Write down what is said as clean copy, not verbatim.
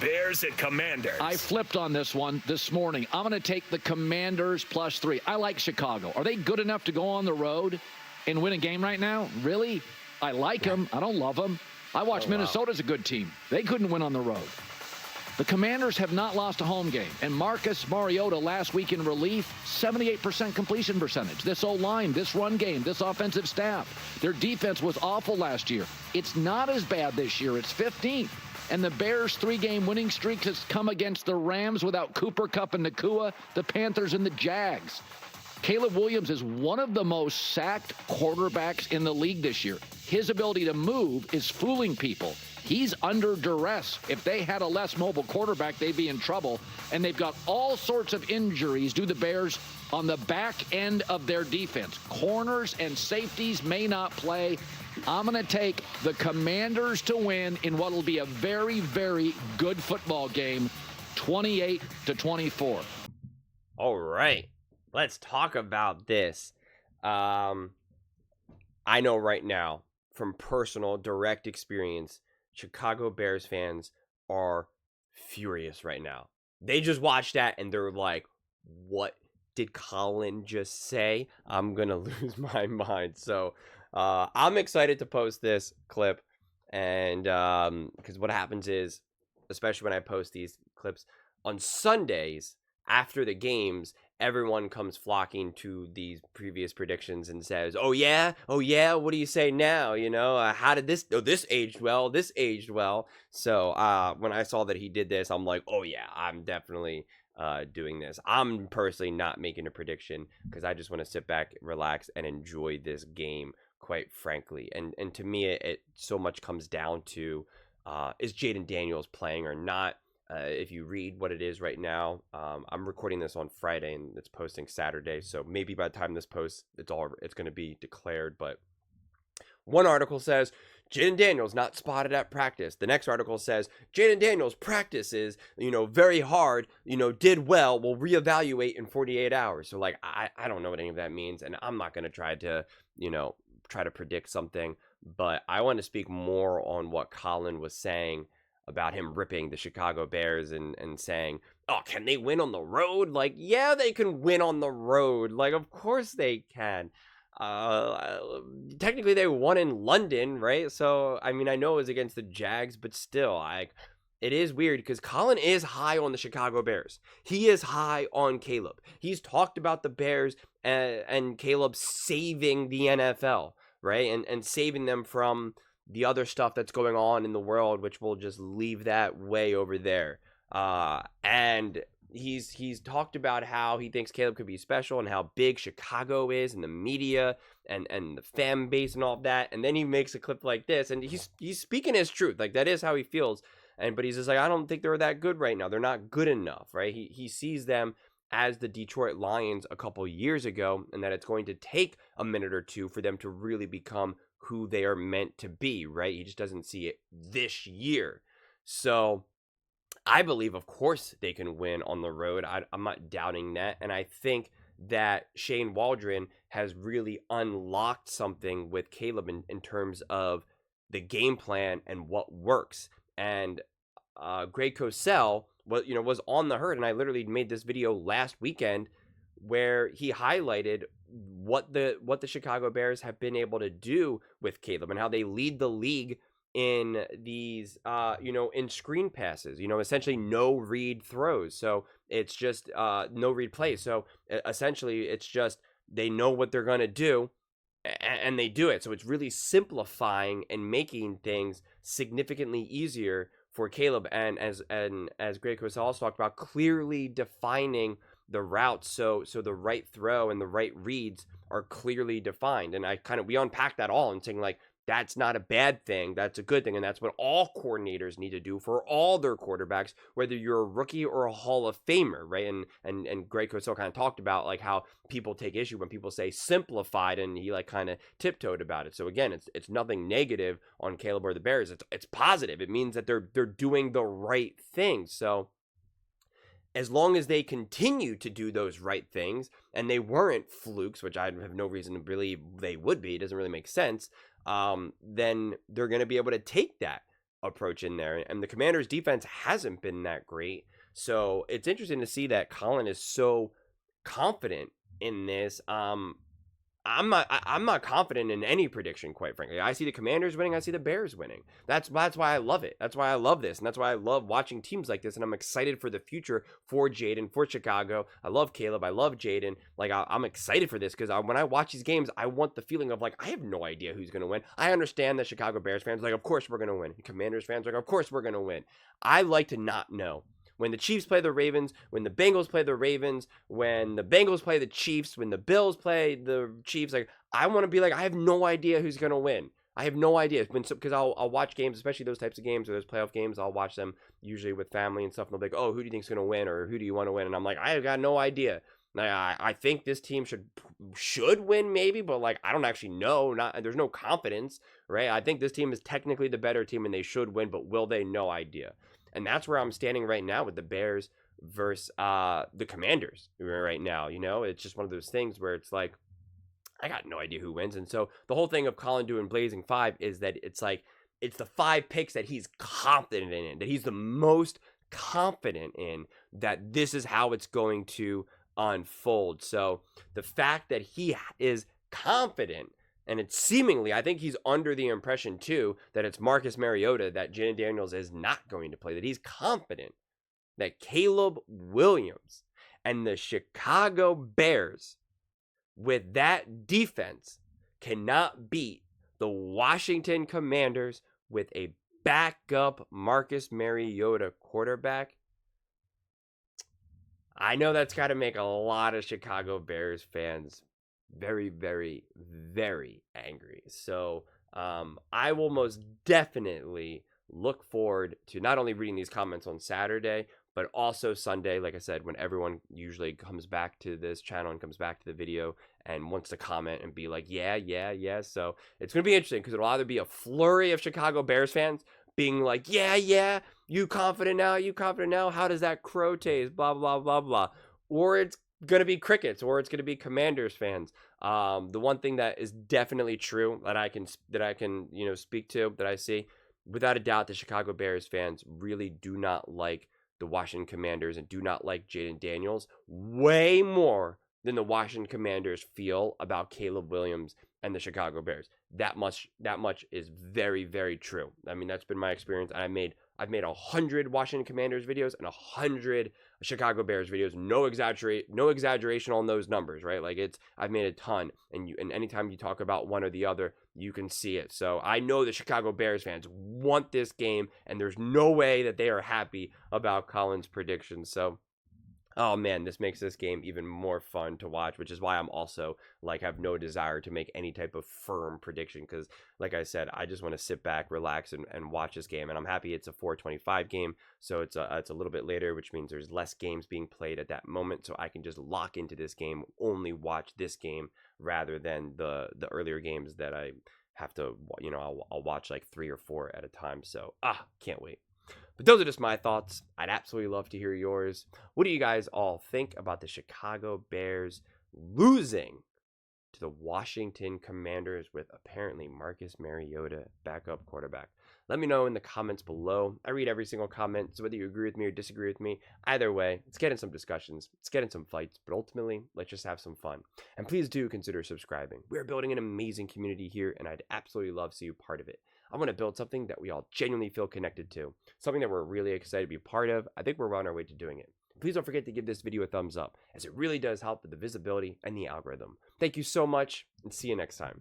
Bears at Commanders. I flipped on this one this morning. I'm going to take the Commanders +3. I like Chicago. Are they good enough to go on the road and win a game right now? Really? I like them. I don't love them. I watch Minnesota's a good team. They couldn't win on the road. The Commanders have not lost a home game. And Marcus Mariota last week in relief, 78% completion percentage. This O-line, this run game, this offensive staff. Their defense was awful last year. It's not as bad this year. It's 15th. And the Bears' 3-game winning streak has come against the Rams without Cooper, Kupp, and Nakua, the Panthers, and the Jags. Caleb Williams is one of the most sacked quarterbacks in the league this year. His ability to move is fooling people. He's under duress. If they had a less mobile quarterback, they'd be in trouble. And they've got all sorts of injuries, do the Bears, on the back end of their defense. Corners and safeties may not play. I'm going to take the Commanders to win in what will be a very, very good football game, 28-24. All right. Let's talk about this. I know right now, from personal, direct experience, Chicago Bears fans are furious right now. They just watched that and they're like, what did Colin just say? I'm going to lose my mind. So I'm excited to post this clip. And because what happens is, especially when I post these clips on Sundays after the games, everyone comes flocking to these previous predictions and says, oh yeah, what do you say now? You know, how did this, this aged well, this aged well. So when I saw that he did this, I'm like, oh yeah, I'm definitely doing this. I'm personally not making a prediction because I just want to sit back, relax, and enjoy this game, quite frankly. And to me, it so much comes down to, is Jaden Daniels playing or not? If you read what it is right now, I'm recording this on Friday and it's posting Saturday. So maybe by the time this posts, it's going to be declared. But one article says Jaden Daniels not spotted at practice. The next article says Jaden Daniels practices, very hard, did well. We'll reevaluate in 48 hours. So like, I don't know what any of that means. And I'm not going to try to predict something, but I want to speak more on what Colin was saying about him ripping the Chicago Bears and saying, oh, can they win on the road? Like, yeah, they can win on the road. Like, of course they can. Technically, they won in London, right? So, I mean, I know it was against the Jags, but still, it is weird because Colin is high on the Chicago Bears. He is high on Caleb. He's talked about the Bears and Caleb saving the NFL, right? And saving them from the other stuff that's going on in the world, which we'll just leave that way over there. And he's talked about how he thinks Caleb could be special and how big Chicago is and the media and the fan base and all of that. And then he makes a clip like this and he's speaking his truth. Like, that is how he feels. But he's just like, I don't think they're that good right now. They're not good enough, right? He sees them as the Detroit Lions a couple years ago, and that it's going to take a minute or two for them to really become who they are meant to be, right? He just doesn't see it this year. So I believe, of course, they can win on the road. I'm not doubting that. And I think that Shane Waldron has really unlocked something with Caleb in terms of the game plan and what works. And Greg Cosell was on the herd, and I literally made this video last weekend where he highlighted what the Chicago Bears have been able to do with Caleb and how they lead the league in these in screen passes, essentially no read throws. So it's just no read plays. So essentially it's just they know what they're going to do and they do it. So it's really simplifying and making things significantly easier for Caleb. And as Greg Cosell talked about, clearly defining the routes, so the right throw and the right reads are clearly defined. And we unpacked that all and saying, like, that's not a bad thing, that's a good thing, and that's what all coordinators need to do for all their quarterbacks, whether you're a rookie or a Hall of Famer, right? And Greg Cosell kind of talked about like how people take issue when people say simplified, and he like kind of tiptoed about it. So again, it's nothing negative on Caleb or the Bears. It's positive. It means that they're doing the right thing. So as long as they continue to do those right things, and they weren't flukes, which I have no reason to believe they would be, it doesn't really make sense, then they're going to be able to take that approach in there. And the Commanders' defense hasn't been that great. So it's interesting to see that Colin is so confident in this. I'm not confident in any prediction, quite frankly. I see the Commanders winning. I see the Bears winning. That's why I love it. That's why I love this, and that's why I love watching teams like this. And I'm excited for the future for Jaden, for Chicago. I love Caleb. I love Jaden. Like I'm excited for this because when I watch these games, I want the feeling of like I have no idea who's gonna win. I understand that Chicago Bears fans are like, of course we're gonna win. Commanders fans are like, of course we're gonna win. I like to not know. When the Chiefs play the Ravens, when the Bengals play the Ravens, when the Bengals play the Chiefs, when the Bills play the Chiefs, like I want to be like, I have no idea who's going to win. I have no idea. Because I'll watch games, especially those types of games or those playoff games. I'll watch them usually with family and stuff. And they'll be like, oh, who do you think's going to win? Or who do you want to win? And I'm like, I've got no idea. I think this team should win maybe, but like I don't actually know. There's no confidence, right? I think this team is technically the better team and they should win, but will they? No idea. And that's where I'm standing right now with the Bears versus the Commanders right now. You know, it's just one of those things where it's like, I got no idea who wins. And so the whole thing of Colin doing Blazing 5 is that it's like, it's the 5 picks that he's confident in, that he's the most confident in, that this is how it's going to unfold. So the fact that he is confident, and it's seemingly, I think he's under the impression too, that it's Marcus Mariota, that Jaden Daniels is not going to play, that he's confident that Caleb Williams and the Chicago Bears with that defense cannot beat the Washington Commanders with a backup Marcus Mariota quarterback. I know that's got to make a lot of Chicago Bears fans very, very, very angry. So I will most definitely look forward to not only reading these comments on Saturday, but also Sunday, like I said, when everyone usually comes back to this channel and comes back to the video and wants to comment and be like, yeah. So it's going to be interesting because it'll either be a flurry of Chicago Bears fans being like, yeah, you confident now? How does that crow taste? Blah, blah, blah, blah. Or it's going to be crickets, or it's going to be Commanders fans. The one thing that is definitely true that I can speak to, that I see, without a doubt, the Chicago Bears fans really do not like the Washington Commanders and do not like Jaden Daniels way more than the Washington Commanders feel about Caleb Williams and the Chicago Bears. That much is very, very true. I mean, that's been my experience. I've made 100 Washington Commanders videos and 100 Chicago Bears videos. No exaggeration on those numbers, right? Like I've made a ton, and anytime you talk about one or the other, you can see it. So I know the Chicago Bears fans want this game, and there's no way that they are happy about Colin's predictions. So, oh man, this makes this game even more fun to watch, which is why I'm also like have no desire to make any type of firm prediction, because like I said, I just want to sit back, relax, and watch this game. And I'm happy it's a 4:25 game, so it's a little bit later, which means there's less games being played at that moment, so I can just lock into this game, only watch this game rather than the earlier games that I have to, I'll watch like 3 or 4 at a time. So can't wait. But those are just my thoughts. I'd absolutely love to hear yours. What do you guys all think about the Chicago Bears losing to the Washington Commanders with apparently Marcus Mariota, backup quarterback? Let me know in the comments below. I read every single comment, so whether you agree with me or disagree with me, either way, let's get in some discussions, let's get in some fights, but ultimately, let's just have some fun. And please do consider subscribing. We're building an amazing community here, and I'd absolutely love to see you part of it. I want to build something that we all genuinely feel connected to, something that we're really excited to be a part of. I think we're on our way to doing it. Please don't forget to give this video a thumbs up, as it really does help with the visibility and the algorithm. Thank you so much, and see you next time.